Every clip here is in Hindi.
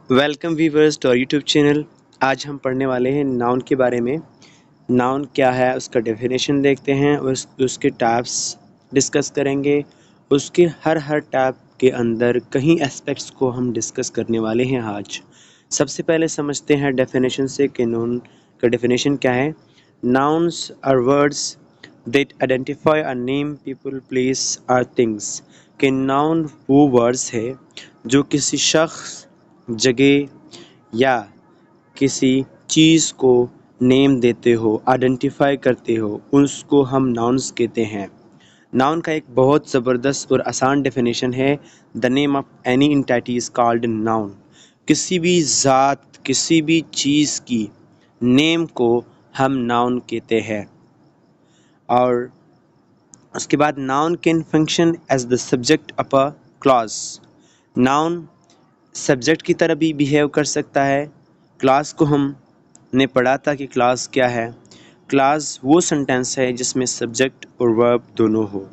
Welcome viewers to our YouTube channel. आज हम पढ़ने वाले हैं नाउन के बारे में। नाउन क्या है, उसका डेफिनेशन देखते हैं, उसके टाइप्स डिस्कस करेंगे। उसके हर टाइप के अंदर कई एस्पेक्ट्स को हम डिस्कस करने वाले हैं आज। सबसे पहले समझते हैं डेफिनेशन से कि नाउन का डेफिनेशन क्या है। Nouns are words that identify a name, people, place or things. कि नाउन वो वर्ड्स है जो किसी शख्स, जगह या किसी चीज़ को नेम देते हो, आइडेंटिफाई करते हो, उसको हम नाउन्स कहते हैं। नाउन का एक बहुत ज़बरदस्त और आसान डेफिनेशन है। The name of any entity is called noun. किसी भी ज़ात, किसी भी चीज़ की नेम को हम नाउन कहते हैं। और उसके बाद noun can function as the subject of a clause. Noun subject की तरह भी बिहेव कर सकता है। क्लास को हमने पढ़ा था कि क्लास क्या है। क्लास वो सेंटेंस है जिसमें सब्जेक्ट और वर्ब दोनों हो।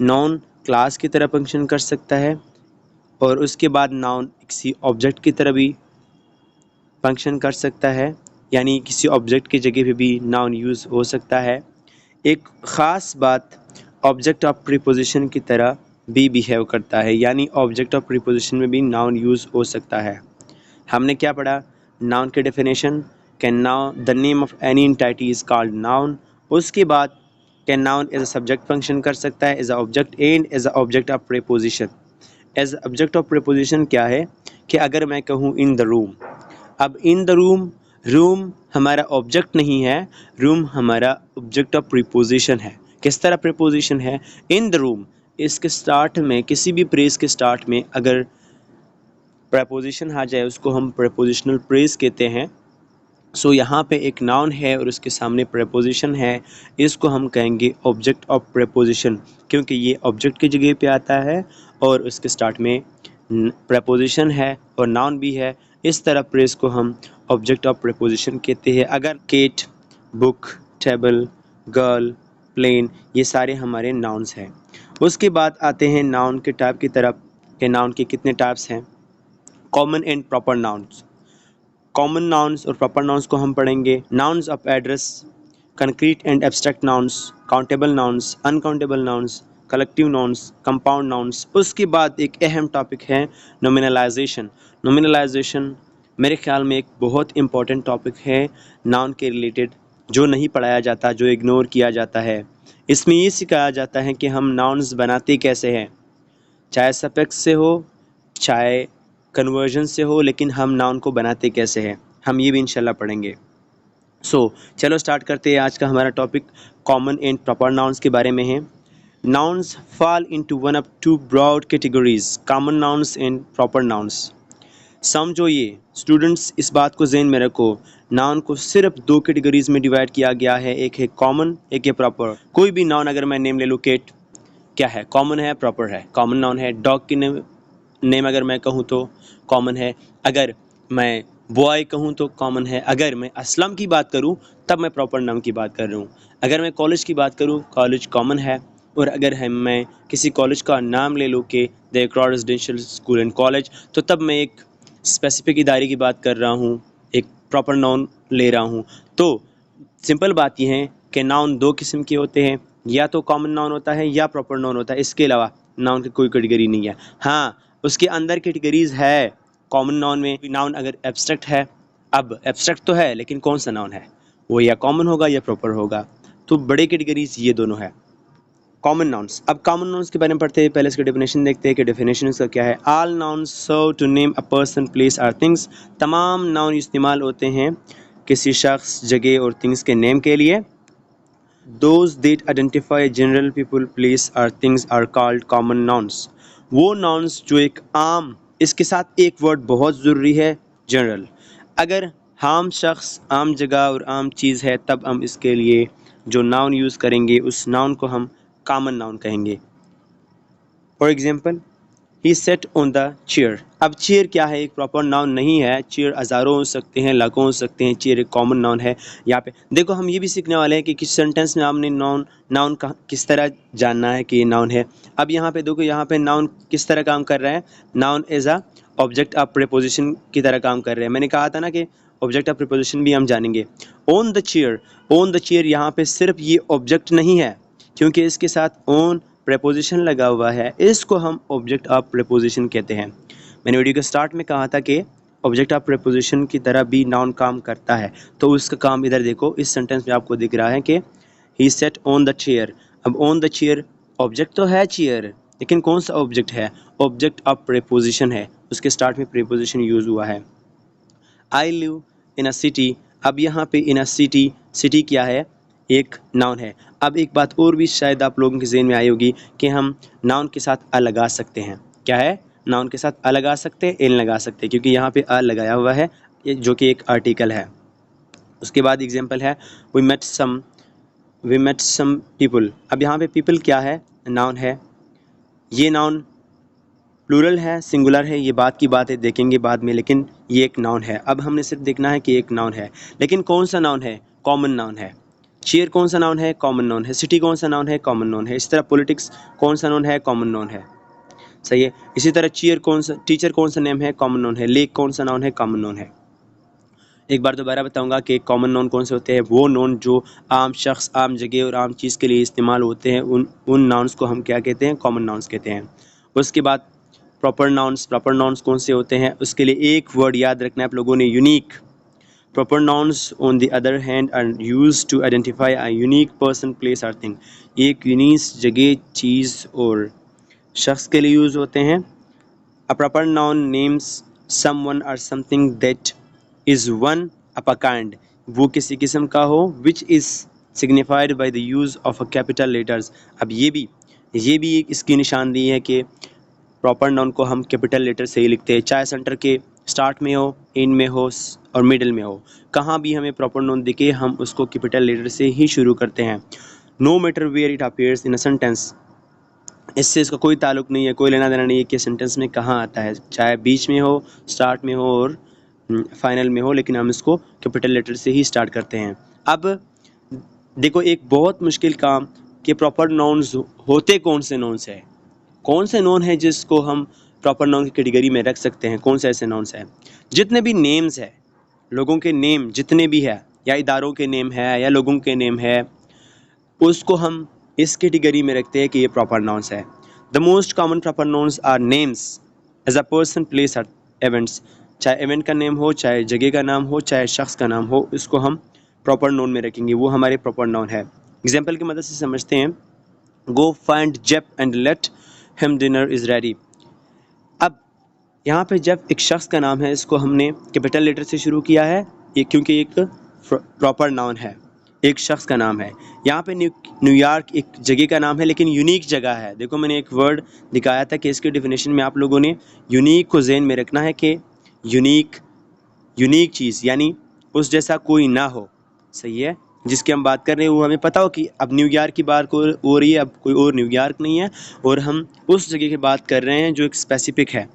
नाउन क्लास की तरह फंक्शन कर सकता है। और उसके बाद नाउन किसी ऑब्जेक्ट की तरह भी फंक्शन कर सकता है, यानी किसी ऑब्जेक्ट की जगह पे भी नाउन यूज़ हो सकता है। एक ख़ास बात, ऑब्जेक्ट ऑफ प्रीपोजिशन की तरह भी बिहेव करता है, यानी ऑब्जेक्ट ऑफ प्रीपोजिशन में भी नाउन यूज़ हो सकता है। हमने क्या पढ़ा? नाउन के definition. Can noun the name of any entity is called noun. उसके बाद can noun as a subject function कर सकता है, as a object and as a object of preposition. As object of preposition क्या है कि अगर मैं कहूँ इन द रूम, अब इन द रूम, रूम हमारा ऑब्जेक्ट नहीं है, रूम हमारा ऑब्जेक्ट ऑफ प्रीपोजिशन है। किस तरह प्रीपोजिशन है? इन द रूम, इसके स्टार्ट में, किसी भी प्रेस के स्टार्ट में अगर प्रेपोजिशन आ जाए उसको हम प्रेपोजिशनल प्रेस कहते हैं। यहाँ पे एक नाउन है और उसके सामने प्रेपोजिशन है, इसको हम कहेंगे ऑब्जेक्ट ऑफ प्रेपोजिशन, क्योंकि ये ऑब्जेक्ट की जगह पे आता है और उसके स्टार्ट में प्रेपोजिशन है और नाउन भी है। इस तरह प्रेस को हम ऑब्जेक्ट ऑफ प्रेपोजिशन कहते हैं। अगर cat, book, table, girl, plane, ये सारे हमारे नाउन्स हैं। उसके बाद आते हैं नाउन के टाइप की तरफ कि नाउन के कितने टाइप्स हैं। Common and proper nouns. Common nouns और प्रॉपर नाउन्स को हम पढ़ेंगे। Nouns of address, concrete and abstract nouns, countable nouns, uncountable nouns, collective nouns, compound nouns. उसके बाद एक अहम टॉपिक है नोमिनलाइजेशन। नोमिनलाइजेशन मेरे ख्याल में एक बहुत इम्पॉर्टेंट टॉपिक है नाउन के रिलेटेड, जो नहीं पढ़ाया जाता, जो इग्नोर किया जाता है। इसमें ये सिखाया जाता है कि हम नाउन्स बनाते कैसे हैं, चाहे सफिक्स से हो, चाहे कन्वर्जन से हो, लेकिन हम नाउन को बनाते कैसे हैं, हम ये भी इंशाल्लाह पढ़ेंगे। चलो स्टार्ट करते हैं। आज का हमारा topic common and proper nouns के बारे में है। Nouns fall into one of two broad categories, common nouns and proper nouns. समझो ये स्टूडेंट्स, इस बात को ज़हन में रखो। नाउन को सिर्फ दो कैटेगरीज में डिवाइड किया गया है, एक है कॉमन, एक है प्रॉपर। कोई भी नाउन अगर मैं नेम ले लूँ, केट क्या है? कॉमन है, प्रॉपर है, कॉमन नाउन है। डॉग की नेम अगर मैं कहूँ तो कॉमन है। अगर मैं बॉय कहूँ तो कॉमन है। अगर मैं असलम की बात करूँ तब मैं प्रॉपर नाउन की बात कर रहा हूँ। अगर मैं कॉलेज की बात करूँ, कॉलेज कॉमन है। और अगर मैं किसी कॉलेज का नाम ले लूँ कि the Accord residential school and college, तो तब मैं एक स्पेसिफिक इदारे की बात कर रहा हूँ, एक प्रॉपर नाउन ले रहा हूँ। तो सिंपल बात यह है कि नाउन दो किस्म के होते हैं, या तो कॉमन नाउन होता है या प्रॉपर नाउन होता है। इसके अलावा नाउन की कोई कैटेगरी नहीं है। हाँ, उसके अंदर कैटेगरीज है। कॉमन नाउन में नाउन अगर एब्स्ट्रैक्ट है, अब एब्स्ट्रैक्ट तो है लेकिन कौन सा नाउन है, वो या कॉमन होगा या प्रॉपर होगा। तो बड़े कैटेगरीज ये दोनों है। Common nouns. अब कॉमन नाउन्स के बारे में पढ़ते हैं। पहले इसका डेफिनेशन देखते हैं कि डेफिनेशन इसका क्या है। All nouns serve to name a person, place और थिंग्स। तमाम नाउन इस्तेमाल होते हैं किसी शख्स, जगह और थिंग्स के नेम के लिए। Those that identify general people, place or things are called common nouns. वो nouns जो एक आम, इसके साथ एक वर्ड बहुत ज़रूरी है, जनरल। अगर आम शख्स, आम जगह और आम चीज़ है, तब हम इसके लिए जो नाउन यूज़ करेंगे उस नाउन को हम कॉमन नाउन कहेंगे। For example, he set on the chair. अब चेयर क्या है? एक प्रॉपर नाउन नहीं है। चेयर हज़ारों हो सकते हैं, लाखों हो सकते हैं, चेयर एक कॉमन नाउन है। यहाँ पे देखो, हम ये भी सीखने वाले हैं कि किस सेंटेंस में हमने नाउन का किस तरह जानना है कि ये नाउन है। अब यहाँ पे देखो, यहाँ पे नाउन किस तरह काम कर रहा है। Noun as a object of preposition की तरह काम कर रहे हैं। मैंने कहा था ना कि ऑब्जेक्ट ऑफ प्रीपोजिशन भी हम जानेंगे। ऑन द चेयर यहाँ पे सिर्फ ये ऑब्जेक्ट नहीं है, क्योंकि इसके साथ ऑन प्रीपोजिशन लगा हुआ है, इसको हम ऑब्जेक्ट ऑफ प्रीपोजिशन कहते हैं। मैंने वीडियो के स्टार्ट में कहा था कि ऑब्जेक्ट ऑफ प्रीपोजिशन की तरह भी नाउन काम करता है, तो उसका काम इधर देखो, इस सेंटेंस में आपको दिख रहा है कि ही सेट ऑन द चेयर। अब ऑन द चेयर ऑब्जेक्ट तो है चेयर, लेकिन कौन सा ऑब्जेक्ट है? ऑब्जेक्ट ऑफ प्रीपोजिशन है, उसके स्टार्ट में प्रीपोजिशन यूज हुआ है। I live in a city, अब यहाँ पे इन अ सिटी, सिटी क्या है? एक नाउन है। अब एक बात और भी शायद आप लोगों के ज़हन में आई होगी कि हम नाउन के साथ अ लगा सकते हैं। क्या है? नाउन के साथ अ लगा सकते हैं, एन लगा सकते हैं, क्योंकि यहाँ पे अ लगाया हुआ है, जो कि एक आर्टिकल है। उसके बाद एग्जाम्पल है वी मेट सम पीपल। अब यहाँ पे पीपल क्या है? नाउन है। ये नाउन प्लूरल है, सिंगुलर है, ये बात की बात है, देखेंगे बाद में, लेकिन ये एक नाउन है। अब हमने सिर्फ देखना है कि एक नाउन है, लेकिन कौन सा नाउन है? कॉमन नाउन है। चेयर कौन सा नाउन है? कॉमन नाउन है। सिटी कौन सा नाउन है? कॉमन नाउन है। इस तरह पॉलिटिक्स कौन सा नाउन है? कॉमन नाउन है। सही है। इसी तरह टीचर कौन सा नेम है? कॉमन नाउन है। लेक कौन सा नाउन है? कॉमन नाउन है। एक बार दोबारा बताऊंगा कि कॉमन नाउन कौन से होते हैं। वो नाउन जो आम शख्स, आम जगह और आम चीज़ के लिए इस्तेमाल होते हैं, उन नाउन्स को हम क्या कहते हैं? कॉमन नाउन्स कहते हैं। उसके बाद प्रॉपर नाउन्स कौन से होते हैं? उसके लिए एक वर्ड याद रखना है आप लोगों ने, unique. Proper nouns on the other hand are used to identify a unique person, place और थिंग। एक यूनिक जगह, चीज़ और शख्स के लिए यूज़ होते हैं। A proper noun names someone or something that is one of a kind, वो किसी किस्म का हो, which is signified by the use of a capital letters। अब ये भी एक इसकी निशानदेही है कि प्रॉपर नाउन को हम कैपिटल लेटर से ही लिखते हैं, चाहे सेंटर के स्टार्ट में हो, एंड में हो और मिडिल में हो, कहाँ भी हमें प्रॉपर नाउन दिखे हम उसको कैपिटल लेटर से ही शुरू करते हैं। No matter where it appears in a sentence, इससे इसका कोई ताल्लुक नहीं है, कोई लेना देना नहीं है कि सेंटेंस में कहाँ आता है, चाहे बीच में हो, स्टार्ट में हो और फाइनल में हो, लेकिन हम इसको कैपिटल लेटर से ही स्टार्ट करते हैं। अब देखो एक बहुत मुश्किल काम कि प्रॉपर नाउन्स होते कौन से नाउन्स है, कौन से नाउन है जिसको हम प्रॉपर नाउन की कैटेगरी में रख सकते हैं, कौन से ऐसे नाउन्स हैं? जितने भी नेम्स है, लोगों के नेम जितने भी है, या इदारों के नेम है या लोगों के नेम है, उसको हम इस कैटेगरी में रखते हैं कि ये प्रॉपर नाउन्स है। The most common proper nouns are names as a person, place और इवेंट्स। चाहे इवेंट का नेम हो, चाहे जगह का नाम हो, चाहे शख्स का नाम हो, इसको हम प्रॉपर नाउन में रखेंगे, वो हमारे प्रॉपर नाउन है। एग्जाम्पल की मदद से समझते हैं। Go find Jeff and let him dinner is ready. अब यहाँ पे जेप एक शख्स का नाम है, इसको हमने कैपिटल लेटर से शुरू किया है, ये क्योंकि एक प्रॉपर नाउन है, एक शख्स का नाम है। यहाँ पे न्यूयॉर्क एक जगह का नाम है, लेकिन यूनिक जगह है। देखो मैंने एक वर्ड दिखाया था कि इसके डेफिनेशन में आप लोगों ने यूनिक को ज़हन में रखना है कि यूनिक चीज़ यानी उस जैसा कोई ना हो। सही है। जिसकी हम बात कर रहे हैं वो हमें पता हो कि अब न्यूयॉर्क की बात हो रही है, अब कोई और न्यूयॉर्क नहीं है, और हम उस जगह की बात कर रहे हैं जो एक स्पेसिफिक है।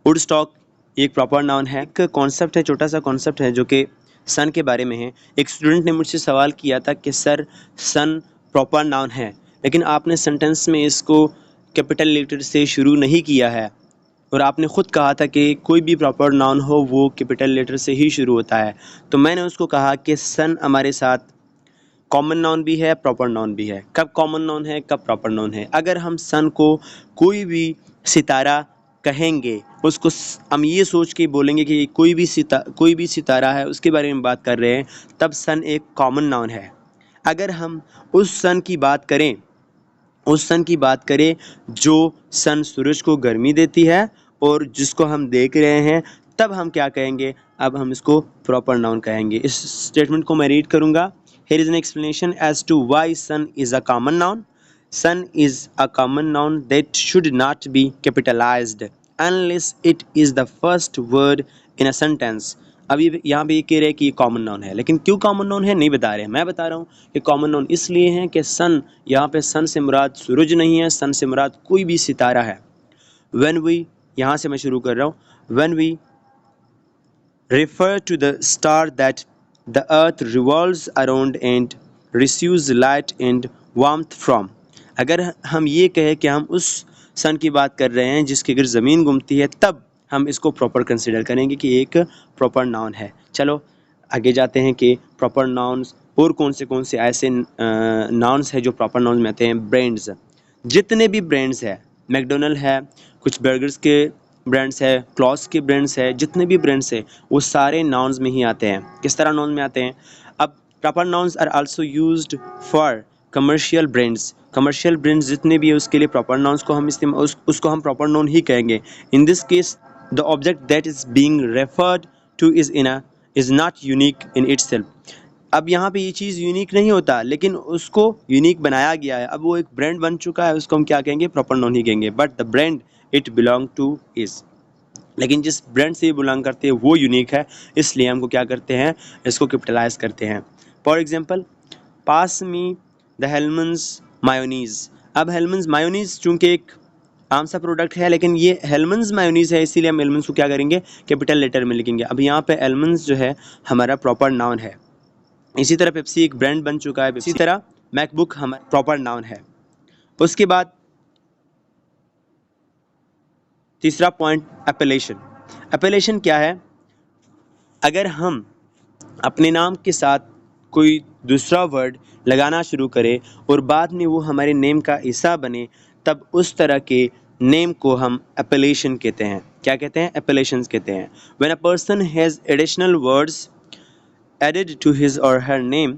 वुडस्टॉक एक प्रॉपर नाउन है। एक कॉन्सेप्ट है, छोटा सा कॉन्सेप्ट है जो कि सन के बारे में है। एक स्टूडेंट ने मुझसे सवाल किया था कि सर सन प्रॉपर नाउन है, लेकिन आपने सेंटेंस में इसको कैपिटल लेटर से शुरू नहीं किया है, और आपने ख़ुद कहा था कि कोई भी प्रॉपर नाउन हो वो कैपिटल लेटर से ही शुरू होता है। तो मैंने उसको कहा कि सन हमारे साथ कॉमन नाउन भी है, प्रॉपर नाउन भी है। कब कॉमन नाउन है, कब प्रॉपर नाउन है? अगर हम सन को कोई भी सितारा कहेंगे, उसको हम ये सोच के बोलेंगे कि कोई भी सितारा है, उसके बारे में बात कर रहे हैं, तब सन एक कॉमन नाउन है। अगर हम उस सन की बात करें जो सन सूरज को गर्मी देती है और जिसको हम देख रहे हैं, तब हम क्या कहेंगे? अब हम इसको प्रॉपर नाउन कहेंगे। इस स्टेटमेंट को मैं रीड करूँगा। Here is an explanation as to why sun is a common noun. Sun is a common noun that should not be capitalized unless it is the first word in a sentence. अभी यहाँ पे ये कह रहे हैं कि ये कॉमन नाउन है, लेकिन क्यों कॉमन नाउन है नहीं बता रहे हैं। मैं बता रहा हूँ कि कॉमन नाउन इसलिए है कि सन, यहाँ पे सन से मुराद सूरज नहीं है, सन से मुराद कोई भी सितारा है। When we, यहाँ से मैं शुरू कर रहा हूँ, when we refer to the star that the earth revolves around and receives light and warmth from। अगर हम ये कहें कि हम उस सन की बात कर रहे हैं जिसके गिर्द ज़मीन घूमती है, तब हम इसको प्रॉपर कंसिडर करेंगे कि एक प्रॉपर नाउन है। चलो आगे जाते हैं कि प्रॉपर नाउन्स और कौन से ऐसे नाउन्स है जो प्रॉपर नाउन में आते हैं। ब्रांड्स, जितने भी ब्रांड्स है, मैकडोनल्ड है, कुछ बर्गर्स के ब्रांड्स है, क्लॉथ्स के ब्रांड्स है, जितने भी ब्रांड्स है वो सारे नाउन्स में ही आते हैं। किस तरह नाउन में आते हैं? अब proper nouns are also used for commercial brands. Commercial brands जितने भी है उसके लिए प्रॉपर नाउन्स को हम उसको हम प्रॉपर नाउन ही कहेंगे। इन this case the object that is being referred two is not unique in itself. अब यहाँ पे ये चीज़ यूनिक नहीं होता, लेकिन उसको यूनिक बनाया गया है। अब वो एक ब्रांड बन चुका है, उसको हम क्या कहेंगे? प्रॉपर नाउन ही कहेंगे। But the brand it belong two is, लेकिन जिस ब्रांड से ये बिलोंग करते हैं वो यूनिक है, इसलिए हमको क्या करते हैं? इसको कैपिटलाइज करते हैं। For example, pass me the Hellmann's mayonnaise. अब हेलमन्स मायोनीज चूँकि एक आम सा प्रोडक्ट है, लेकिन ये हेलमन्स मायोनीज है, इसीलिए हम हेलमन्स को क्या करेंगे? कैपिटल लेटर में लिखेंगे। अब यहाँ पे हेलमन्स जो है हमारा प्रॉपर नाउन है। इसी तरह पेप्सी एक ब्रांड बन चुका है, इसी तरह मैकबुक हमारा प्रॉपर नाउन है। उसके बाद तीसरा पॉइंट, एपेलेशन। एपेलेशन क्या है? अगर हम अपने नाम के साथ कोई दूसरा वर्ड लगाना शुरू करें और बाद में वो हमारे नेम का हिस्सा बने, तब उस तरह के नेम को हम एपेलेशन कहते हैं। क्या कहते हैं? एपेलेशंस कहते हैं। When a person has additional words added to his or her name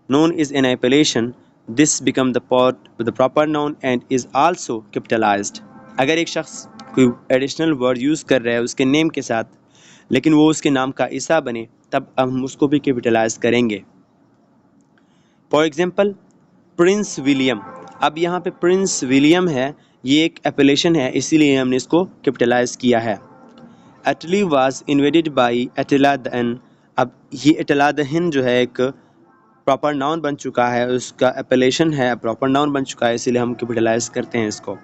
known is an appellation, this become the proper noun and is also capitalized। अगर एक शख्स कोई एडिशनल वर्ड यूज़ कर रहा है उसके नेम के साथ, लेकिन वो उसके नाम का हिस्सा बने, तब हम उसको भी कैपिटलाइज करेंगे। For example, Prince William. अब यहाँ पे प्रिंस विलियम है, ये एक एपेलेशन है, इसीलिए हमने इसको कैपिटलाइज किया है। Italy was invaded by Attila the Hun. अब ये एटिला द हिन जो है एक प्रॉपर नाउन बन चुका है, उसका एपेलेशन है, प्रॉपर नाउन बन चुका है, इसीलिए हम कैपिटलाइज करते हैं इसको।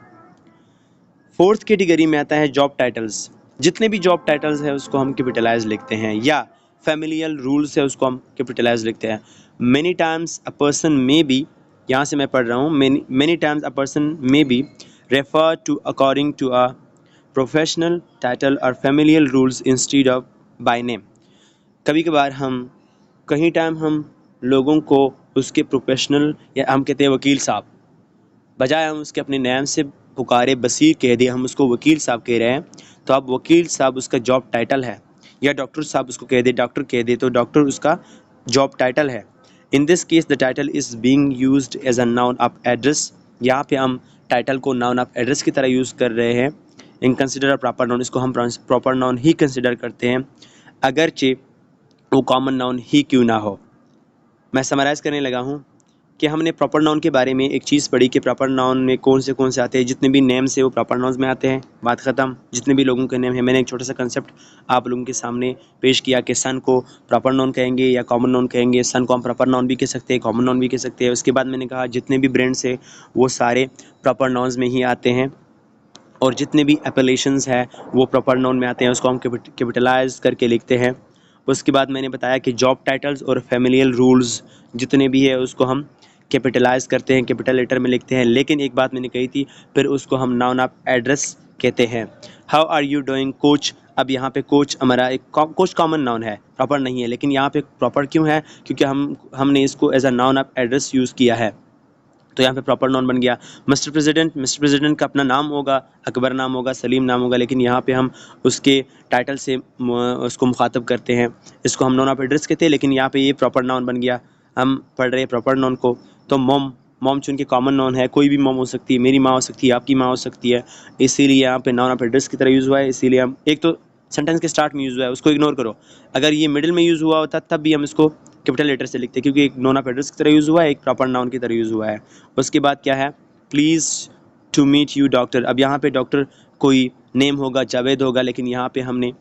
फोर्थ कैटेगरी में आता है जॉब टाइटल्स। जितने भी जॉब टाइटल्स है उसको हम कैपिटलाइज लिखते हैं, या फैमिलियल रूल्स है उसको हम कैपिटलाइज लिखते हैं। Many times a person may be, यहाँ से मैं पढ़ रहा हूँ, many times a person may be refer to according to a professional title और familial rules instead of by name. कभी कभार कहीं टाइम हम लोगों को उसके प्रोफेशनल, या हम कहते हैं वकील साहब, बजाय हम उसके अपने नाम से पुकारे बसीर कह दे, हम उसको वकील साहब कह रहे हैं, तो अब वकील साहब उसका जॉब टाइटल है। या डॉक्टर साहब उसको कह दे, डॉक्टर कह दे, तो डॉक्टर उसका जॉब टाइटल है। In this case the title is being used as a noun of address. यहाँ पे हम टाइटल को नाउन ऑफ एड्रेस की तरह यूज़ कर रहे हैं। इन कंसिडर प्रॉपर नाउन, इसको हम प्रॉपर नाउन ही कंसिडर करते हैं, अगरचे वो कॉमन नाउन ही क्यों ना हो। मैं समराइज़ करने लगा हूँ कि हमने प्रॉपर नाउन के बारे में एक चीज़ पढ़ी कि प्रॉपर नाउन में कौन से आते हैं। जितने भी नेम्स है वो प्रॉपर नाउन्स में आते हैं, बात ख़त्म। जितने भी लोगों के नेम है, मैंने एक छोटा सा कंसेप्ट आप लोगों के सामने पेश किया कि सन को प्रॉपर नाउन कहेंगे या कॉमन नाउन कहेंगे। सन को हम प्रॉपर नाउन भी कह सकते हैं, कॉमन नाउन भी कह सकते हैं। उसके बाद मैंने कहा जितने भी ब्रांड्स है वो सारे प्रॉपर नाउन्स में ही आते हैं, और जितने भी एपेलेशंस है वो प्रॉपर नाउन में आते हैं, उसको हम कैपिटलाइज करके लिखते हैं। उसके बाद मैंने बताया कि जॉब टाइटल्स और फैमिलियल रूल्स जितने भी है उसको हम कैपिटलाइज करते हैं, कैपिटल लेटर में लिखते हैं। लेकिन एक बात मैंने कही थी, फिर उसको हम नाउन ऑफ एड्रेस कहते हैं। How are you doing coach. अब यहाँ पे कोच हमारा एक कोच कॉमन नाउन है, प्रॉपर नहीं है, लेकिन यहाँ पे प्रॉपर क्यों है? क्योंकि हमने इसको as a noun of address use किया है, तो यहाँ पे प्रॉपर नाउन बन गया। मिस्टर प्रेसिडेंट का अपना नाम होगा, अकबर नाम होगा, सलीम नाम होगा, लेकिन यहाँ पे हम उसके टाइटल से उसको मुखातब करते हैं, इसको हम नाउन ऑफ एड्रेस कहते हैं, लेकिन यहाँ पे ये प्रॉपर नाउन बन गया। हम पढ़ रहे हैं प्रॉपर नाउन को, तो मॉम चूँकि कॉमन नाउन है, कोई भी मॉम हो सकती है, मेरी माँ हो सकती है, आपकी माँ हो सकती है, इसीलिए यहाँ पे नाउन ऑफ एड्रेस की तरह यूज़ हुआ है। इसीलिए हम एक तो सेंटेंस के स्टार्ट में यूज़ हुआ है, उसको इग्नोर करो। अगर ये मिडिल में यूज़ हुआ होता तब भी हम इसको कैपिटल लेटर से लिखते हैं, क्योंकि एक नाउन ऑफ एड्रेस की तरह यूज़ हुआ है, एक प्रॉपर नाउन की तरह यूज़ हुआ है। उसके बाद क्या है? Please to meet you doctor. अब यहाँ पे डॉक्टर कोई नेम होगा, जावेद होगा, लेकिन यहाँ पे हमने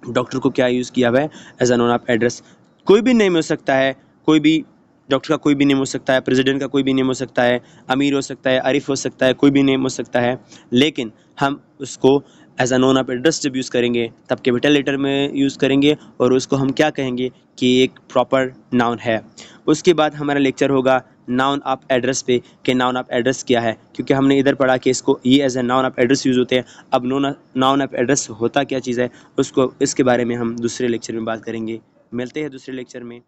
डॉक्टर को क्या यूज़ किया हुआ है? As a noun of address. कोई भी नेम हो सकता है, कोई भी डॉक्टर का कोई भी नेम हो सकता है, प्रेसिडेंट का कोई भी नेम हो सकता है, अमीर हो सकता है, आरिफ हो सकता है, कोई भी नेम हो सकता है, लेकिन हम उसको as a noun of address जब यूज़ करेंगे तब कैपिटल लेटर में यूज़ करेंगे और उसको हम क्या कहेंगे कि एक प्रॉपर नाउन है। उसके बाद हमारा लेक्चर होगा नाउन ऑफ एड्रेस पे कि नाउन ऑफ एड्रेस क्या है, क्योंकि हमने इधर पढ़ा कि इसको ये as a noun of address use होते हैं। अब नाउन ऑफ एड्रेस होता क्या चीज़ है उसको इसके बारे में हम दूसरे लेक्चर में बात करेंगे। मिलते हैं दूसरे लेक्चर में।